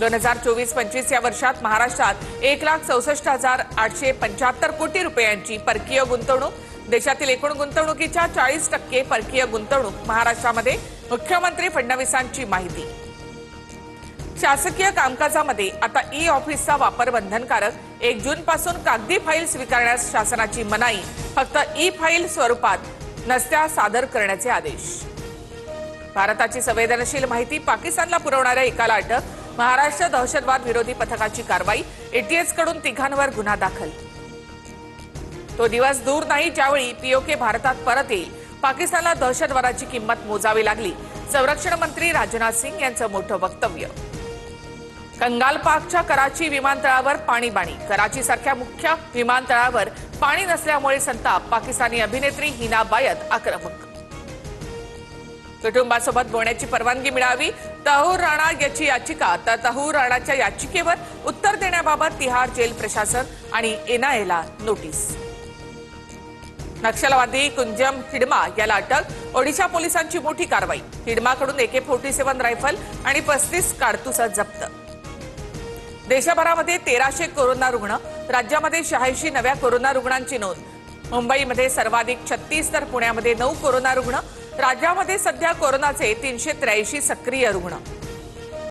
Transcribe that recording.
2024-25 या वर्षात महाराष्ट्रात 1,64,875 कोटी रुपयांची परकीय गुंतवणूक। देशातील एकूण गुंतवणुकीच्या 40% परकीय गुंतवणूक महाराष्ट्रामध्ये। मुख्यमंत्री फडणवीसांची माहिती। शासकीय कामकाजामध्ये आता ई ऑफिसचा वापर बंधनकारक। 1 जून पासून कागदी फाईल स्वीकारण्यास शासनाची मनाई। फक्त ई फाईल स्वरूपात नस्त्या सादर करण्याचे आदेश। भारताची संवेदनशील माहिती पाकिस्तानला पुरवणाऱ्या एकाला अटक। महाराष्ट्र दहशतवाद विरोधी पथकाची कारवाई। एटीएस कडून 3 गुन्हा दाखल। तो दिवस दूर नाही ज्यावेळी पीओके भारतात परत येईल। पाकिस्तानला दहशतवादाची किंमत मोजावी लागली। संरक्षण मंत्री राजनाथ सिंग यांचं मोठं वक्तव्य। कंगाल पाकच्या कराची विमानतळावर पाणीबाणी। कराची सारख्या मुख्य विमानतळावर पाणी नसल्यामुळे संताप। पाकिस्तानी अभिनेत्री हिना बायत आक्रमक। कुटुंबासोबत बोलण्याची परवानगी मिळावी। तहूर राणा याची याचिका। तर तहूर राणाच्या याचिकेवर उत्तर देण्याबाबत तिहार जेल प्रशासन आणि एनआयएला नोटीस। नक्षलवादी कुंजम हिडमा याला अटक। ओडिशा पोलिसांची मोठी कारवाई। हिडमाकडून AK-47 रायफल आणि 35 कारतूस जप्त। देशभरामध्ये 1300 कोरोना रुग्ण। राज्यामध्ये 86 नव्या कोरोना रुग्णांची नोंद। मुंबईमध्ये सर्वाधिक 36 तर पुण्यामध्ये 9 कोरोना रुग्ण। राज्यामध्ये सध्या कोरोनाचे 383 सक्रिय रुग्ण।